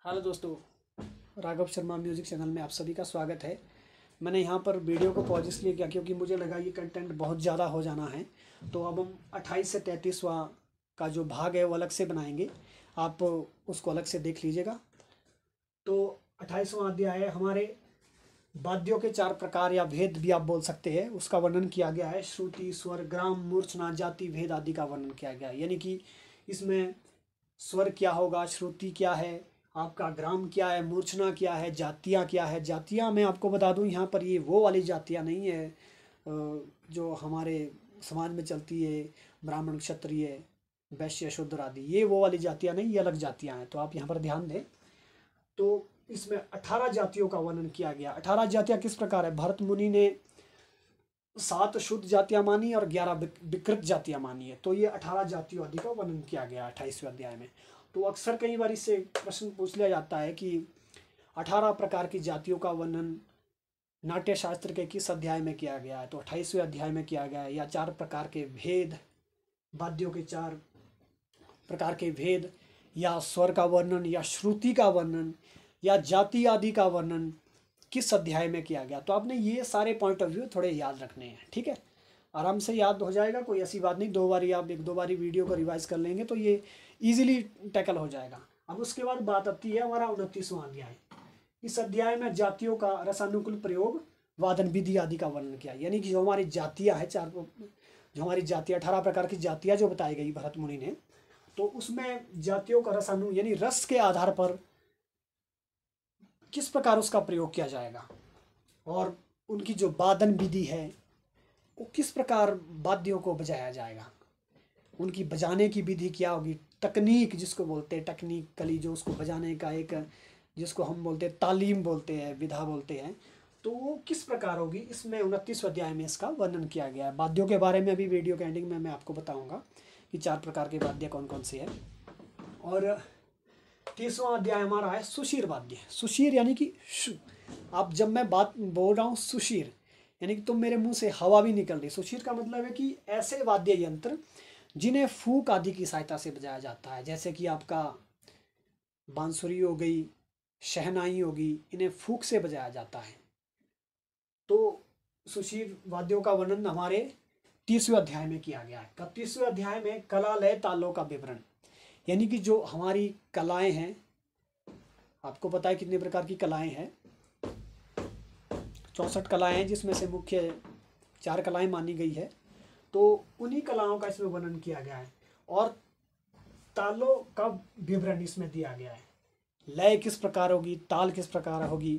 Hello दोस्तों, Raghav Sharma music channel में आप सभी का स्वागत है। मैंने यहाँ पर वीडियो को पॉज इसलिए किया क्योंकि मुझे लगा ये कंटेंट बहुत ज़्यादा हो जाना है। तो अब हम 28 से 33वां का जो भाग है वो अलग से बनाएंगे। आप उसको अलग से देख लीजिएगा। तो 28वां अध्याय है हमारे वाद्यों के 4 प्रकार या भेद भी आप बोल सकते हैं, उसका वर्णन किया गया है। श्रुति, स्वर, ग्राम, मूर्छना, जाति, भेद आदि का वर्णन किया गया है। यानी कि इसमें स्वर क्या होगा, श्रुति क्या है, आपका ग्राम क्या है, मूर्छना क्या है, जातियाँ क्या है। जातियाँ मैं आपको बता दूं, यहाँ पर ये वो वाली जातियाँ नहीं है जो हमारे समाज में चलती है, ब्राह्मण, क्षत्रिय, वैश्य, शूद्र आदि। ये वो वाली जातियाँ नहीं, ये अलग जातियाँ हैं। तो आप यहाँ पर ध्यान दें। तो इसमें 18 जातियों का वर्णन किया गया। 18 जातियाँ किस प्रकार है? भरत मुनि ने 7 शुद्ध जातियाँ मानी और 11 विकृत जातियाँ मानी है। तो ये 18 जातियों आदि का वर्णन किया गया 28वें अध्याय में। तो अक्सर कई बार इससे प्रश्न पूछ लिया जाता है कि 18 प्रकार की जातियों का वर्णन नाट्य शास्त्र के किस अध्याय में किया गया है? तो 28वें अध्याय में किया गया है। या 4 प्रकार के भेद, वाद्यों के 4 प्रकार के भेद, या स्वर का वर्णन, या श्रुति का वर्णन, या जाति आदि का वर्णन किस अध्याय में किया गया? तो आपने ये सारे पॉइंट ऑफ व्यू थोड़े याद रखने हैं, ठीक है? आराम से याद हो जाएगा, कोई ऐसी बात नहीं। 2 बारी आप 1-2 बारी वीडियो को रिवाइज कर लेंगे तो ये इजीली टैकल हो जाएगा। अब उसके बाद बात आती है हमारा 29वां अध्याय। इस अध्याय में जातियों का रसानुकूल प्रयोग, वादन विधि आदि का वर्णन किया। यानी कि जो हमारी जातियाँ हैं, जो हमारी जातियाँ 18 प्रकार की जातियाँ जो बताई गई भरत मुनि ने, तो उसमें जातियों का रसानु यानी रस के आधार पर किस प्रकार उसका प्रयोग किया जाएगा, और उनकी जो वादन विधि है वो किस प्रकार वाद्यों को बजाया जाएगा, उनकी बजाने की विधि क्या होगी, तकनीक जिसको बोलते हैं, टेक्निकली जो उसको बजाने का एक, जिसको हम बोलते हैं तालीम बोलते हैं, विधा बोलते हैं, तो वो किस प्रकार होगी। इसमें 29वें अध्याय में इसका वर्णन किया गया है। वाद्यों के बारे में अभी वीडियो के एंडिंग में मैं आपको बताऊंगा कि 4 प्रकार के वाद्य कौन कौन से हैं। और 30वां अध्याय हमारा है सुशीर वाद्य। सुशीर यानी कि आप जब मैं बात बोल रहा हूँ सुशीर, यानी कि तुम मेरे मुंह से हवा भी निकल रही। सुशीर का मतलब है कि ऐसे वाद्य यंत्र जिन्हें फूक आदि की सहायता से बजाया जाता है, जैसे कि आपका बांसुरी हो गई, शहनाई होगी, इन्हें फूक से बजाया जाता है। तो सुशीर वाद्यों का वर्णन हमारे 30वें अध्याय में किया गया है। 31वें अध्याय में कला, लय, तालों का विवरण, यानी कि जो हमारी कलाएं हैं, आपको पता है कितने प्रकार की कलाएं हैं? 64 कलाएं हैं, जिसमें से मुख्य 4 कलाएं मानी गई है। तो उन्हीं कलाओं का इसमें वर्णन किया गया है। और तालों का विवरण इसमें दिया गया है। लय किस प्रकार होगी, ताल किस प्रकार होगी,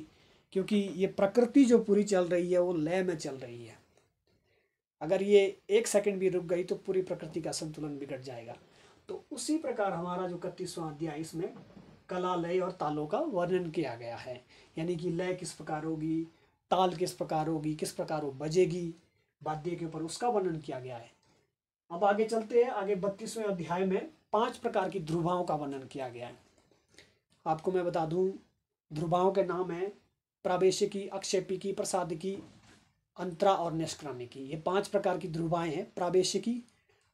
क्योंकि ये प्रकृति जो पूरी चल रही है वो लय में चल रही है। अगर ये 1 सेकंड भी रुक गई तो पूरी प्रकृति का संतुलन बिगड़ जाएगा। तो उसी प्रकार हमारा जो 31वां अध्याय, इसमें कला, लय और तालों का वर्णन किया गया है। यानी कि लय किस प्रकार होगी, ताल किस प्रकार होगी, किस प्रकार वो बजेगी वाद्य के ऊपर, उसका वर्णन किया गया है। अब आगे चलते हैं। आगे 32वें अध्याय में 5 प्रकार की ध्रुवाओं का वर्णन किया गया है। आपको मैं बता दूं, ध्रुवाओं के नाम है प्रावेशिकी, अक्षेपिकी, प्रसादिकी, अंतरा और निष्क्रामिकी। ये 5 प्रकार की ध्रुवाएं हैं। प्रावेशिकी,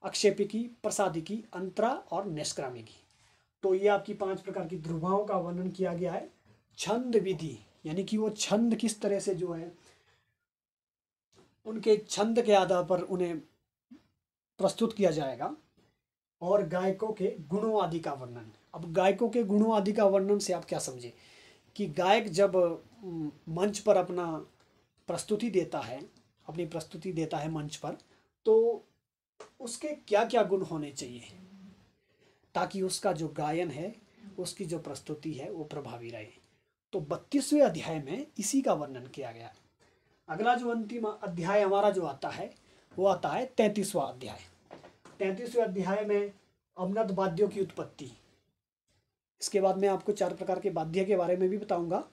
अक्षेपिकी, प्रसादिकी, अंतरा और निष्क्रामिकी। तो ये आपकी 5 प्रकार की ध्रुवाओं का वर्णन किया गया है। छंद विधि, यानी कि वो छंद किस तरह से जो है, उनके छंद के आधार पर उन्हें प्रस्तुत किया जाएगा। और गायकों के गुणों आदि का वर्णन। अब गायकों के गुणों आदि का वर्णन से आप क्या समझे कि गायक जब मंच पर अपना प्रस्तुति देता है, अपनी प्रस्तुति देता है मंच पर, तो उसके क्या क्या गुण होने चाहिए ताकि उसका जो गायन है, उसकी जो प्रस्तुति है वो प्रभावी रहे। तो 32वें अध्याय में इसी का वर्णन किया गया। अगला जो अंतिम अध्याय हमारा जो आता है वो आता है 33वां अध्याय। 33वें अध्याय में अवनद वाद्यों की उत्पत्ति। इसके बाद मैं आपको 4 प्रकार के वाद्य के बारे में भी बताऊंगा।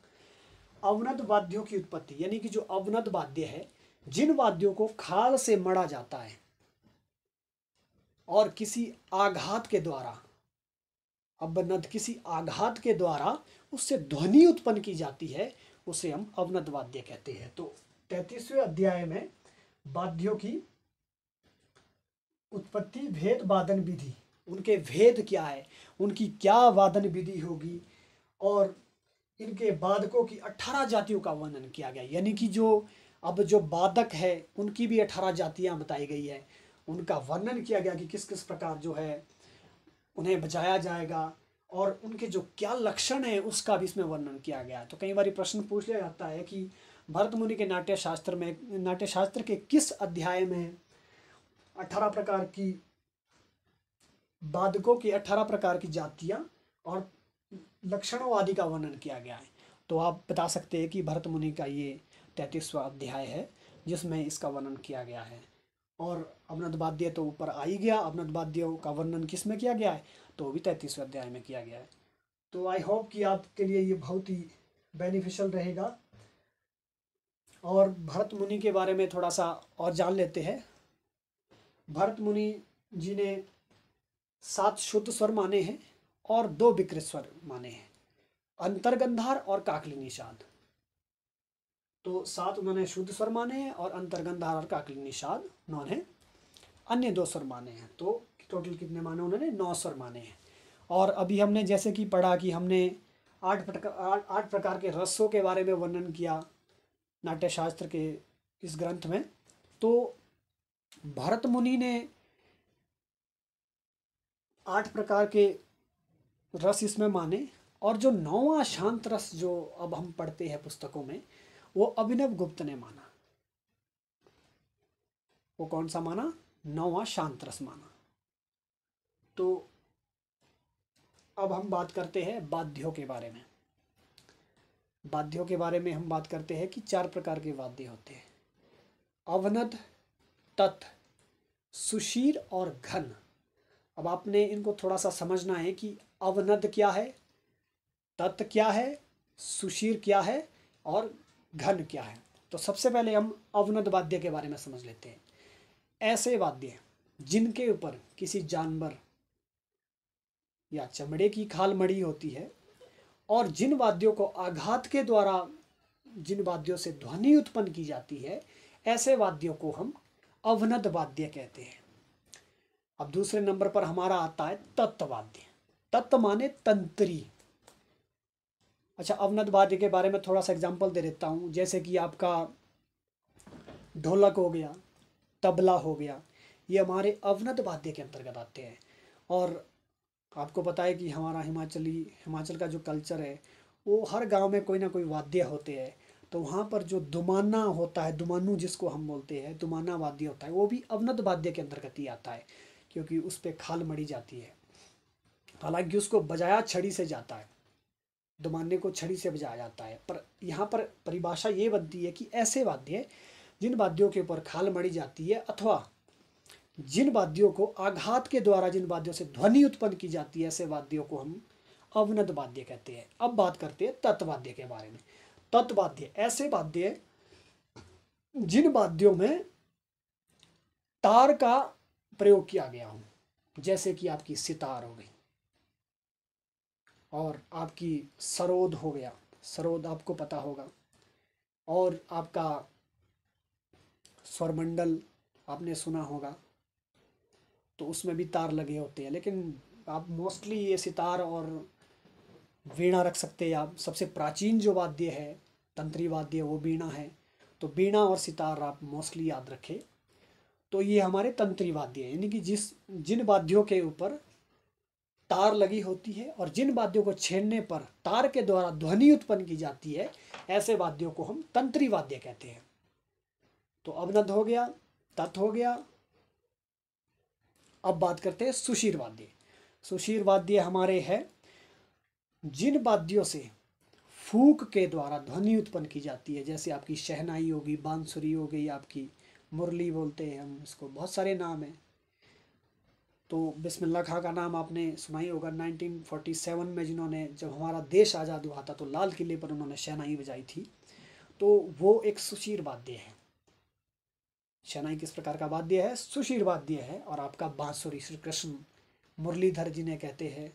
अवनद वाद्यों की उत्पत्ति, यानी कि जो अवनद वाद्य है, जिन वाद्यों को खाल से मढ़ा जाता है और किसी आघात के द्वारा, अवनद किसी आघात के द्वारा उससे ध्वनि उत्पन्न की जाती है, उसे हम अवनद वाद्य कहते हैं। तो 33वें अध्याय में वाद्यों की उत्पत्ति, भेद, वादन विधि, उनके भेद क्या है, उनकी क्या वादन विधि होगी, और इनके वादकों की 18 जातियों का वर्णन किया गया। यानी कि जो वादक है उनकी भी 18 जातियां बताई गई है, उनका वर्णन किया गया कि किस किस प्रकार जो है उन्हें बजाया जाएगा और उनके जो क्या लक्षण है उसका भी इसमें वर्णन किया गया है। तो कई बार प्रश्न पूछ लिया जाता है कि भरत मुनि के नाट्य शास्त्र के किस अध्याय में 18 प्रकार की वादकों की 18 प्रकार की जातियां और लक्षणों आदि का वर्णन किया गया है। तो आप बता सकते हैं कि भरत मुनि का ये 33वां अध्याय है जिसमें इसका वर्णन किया गया है। और अवनद वाद्य तो ऊपर आ ही गया, अवनद वाद्यों का वर्णन किस में किया गया है, तो भी 33वें अध्याय में किया गया है। तो आई होप कि आपके लिए ये बहुत ही बेनिफिशियल रहेगा। और भरत मुनि के बारे में थोड़ा सा और जान लेते हैं। भरत मुनि जी ने 7 शुद्ध स्वर माने हैं और 2 विकृत स्वर माने हैं, अंतर्गंधार और काकली निषाद। तो 7 उन्होंने शुद्ध स्वर माने हैं और अंतर्गंधार और काकली निषाद उन्होंने अन्य 2 स्वर माने हैं। तो टोटल कितने माने उन्होंने? 9 स्वर माने हैं। और अभी हमने जैसे कि पढ़ा कि हमने 8 प्रकार के रसों के बारे में वर्णन किया नाट्यशास्त्र के इस ग्रंथ में। तो भरत मुनि ने 8 प्रकार के रस इसमें माने और जो 9वां शांत रस जो अब हम पढ़ते हैं पुस्तकों में, वो अभिनव गुप्त ने माना। वो कौन सा माना? 9वां शांत रस माना। तो अब हम बात करते हैं वाद्यों के बारे में। वाद्यों के बारे में हम बात करते हैं कि 4 प्रकार के वाद्य होते हैं, अवनद, तत्, सुशीर और घन। अब आपने इनको थोड़ा सा समझना है कि अवनद क्या है, तत् क्या है, सुशीर क्या है और घन क्या है। तो सबसे पहले हम अवनद वाद्य के बारे में समझ लेते हैं। ऐसे वाद्य जिनके ऊपर किसी जानवर या चमड़े की खाल मड़ी होती है और जिन वाद्यों को आघात के द्वारा जिन वाद्यों से ध्वनि उत्पन्न की जाती है, ऐसे वाद्यों को हम अवनद वाद्य कहते हैं। अब दूसरे नंबर पर हमारा आता है तत्वाद्य। तत्त माने तंत्री। अच्छा, अवनद वाद्य के बारे में थोड़ा सा एग्जांपल दे देता हूँ। जैसे कि आपका ढोलक हो गया, तबला हो गया, ये हमारे अवनद वाद्य के अंतर्गत आते हैं। और आपको पता है कि हमारा हिमाचल का जो कल्चर है वो हर गांव में कोई ना कोई वाद्य होते हैं। तो वहाँ पर जो दुमाना होता है, दुमानू जिसको हम बोलते हैं, दुमाना वाद्य होता है, वो भी अवनद वाद्य के अंतर्गत ही आता है क्योंकि उस पर खाल मड़ी जाती है। हालांकि उसको बजाया छड़ी से जाता है, दुमाने को छड़ी से बजाया जाता है, पर यहाँ पर परिभाषा ये बनती है कि ऐसे वाद्य जिन वाद्यों के ऊपर खाल मड़ी जाती है अथवा जिन वाद्यों को आघात के द्वारा जिन वाद्यों से ध्वनि उत्पन्न की जाती है, ऐसे वाद्यों को हम अवनद वाद्य कहते हैं। अब बात करते हैं तत्वाद्य के बारे में। तत्वाद्य ऐसे वाद्य जिन वाद्यों में तार का प्रयोग किया गया हो, जैसे कि आपकी सितार हो गई और आपकी सरोद हो गया, सरोद आपको पता होगा, और आपका स्वरमंडल आपने सुना होगा, तो उसमें भी तार लगे होते हैं। लेकिन आप मोस्टली ये सितार और वीणा रख सकते हैं आप। सबसे प्राचीन जो वाद्य है, तंत्री वाद्य, वो वीणा है। तो वीणा और सितार आप मोस्टली याद रखें। तो ये हमारे तंत्री वाद्य हैं, यानी कि जिन वाद्यों के ऊपर तार लगी होती है और जिन वाद्यों को छेड़ने पर तार के द्वारा ध्वनि उत्पन्न की जाती है, ऐसे वाद्यों को हम तंत्री वाद्य कहते हैं। तो अवनद हो गया, तत् हो गया। अब बात करते हैं सुशीर वाद्य। सुशीर वाद्य हमारे हैं जिन वाद्यों से फूंक के द्वारा ध्वनि उत्पन्न की जाती है, जैसे आपकी शहनाई होगी, बांसुरी हो गई, आपकी मुरली बोलते हैं हम इसको, बहुत सारे नाम हैं। तो बिस्मिल्लाह खां का नाम आपने सुना ही होगा। 1947 में जिन्होंने, जब हमारा देश आज़ाद हुआ था, तो लाल किले पर उन्होंने शहनाई बजाई थी। तो वो एक सुशीर वाद्य है। शहनाई किस प्रकार का वाद्य है? सुशीर वाद्य है। और आपका बांसुरी, श्री कृष्ण मुरलीधर जिन्हें कहते हैं,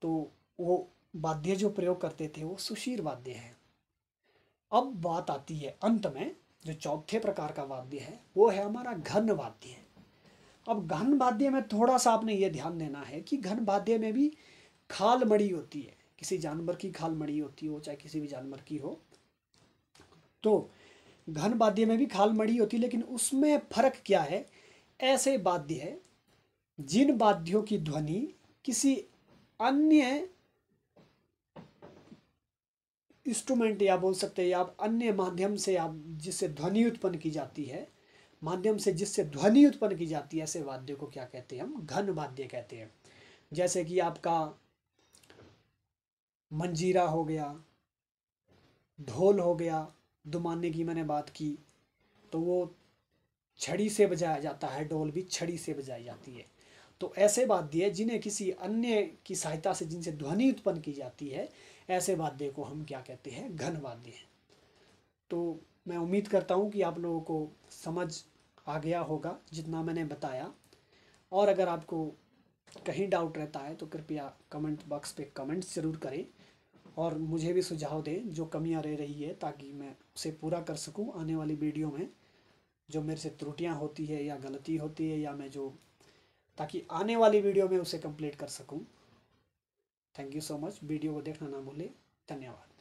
तो वो वाद्य जो प्रयोग करते थे वो सुशीर वाद्य है। अब बात आती है अंत में, जो चौथे प्रकार का वाद्य है वो है हमारा घन वाद्य। अब घन वाद्य में थोड़ा सा आपने ये ध्यान देना है कि घन वाद्य में भी खाल मड़ी होती है। किसी जानवर की खाल मड़ी होती हो, चाहे किसी भी जानवर की हो। तो घन वाद्य में भी खाल मड़ी होती है, लेकिन उसमें फर्क क्या है? ऐसे वाद्य है जिन वाद्यों की ध्वनि किसी अन्य इंस्ट्रूमेंट या बोल सकते हैं आप अन्य माध्यम से, आप जिससे ध्वनि उत्पन्न की जाती है, माध्यम से जिससे ध्वनि उत्पन्न की जाती है, ऐसे वाद्य को क्या कहते हैं? हम घन वाद्य कहते हैं। जैसे कि आपका मंजीरा हो गया, ढोल हो गया, दुमाने की मैंने बात की, तो वो छड़ी से बजाया जाता है, ढोल भी छड़ी से बजाई जाती है। तो ऐसे वाद्य जिन्हें किसी अन्य की सहायता से जिनसे ध्वनि उत्पन्न की जाती है, ऐसे वाद्य को हम क्या कहते हैं? घन वाद्य। तो मैं उम्मीद करता हूँ कि आप लोगों को समझ आ गया होगा जितना मैंने बताया। और अगर आपको कहीं डाउट रहता है तो कृपया कमेंट बॉक्स पे कमेंट्स ज़रूर करें और मुझे भी सुझाव दें जो कमियां रह रही है, ताकि मैं उसे पूरा कर सकूं आने वाली वीडियो में। जो मेरे से त्रुटियां होती है या गलती होती है, या मैं जो, ताकि आने वाली वीडियो में उसे कंप्लीट कर सकूं। Thank you so much. Video को देखना ना भूलें। धन्यवाद।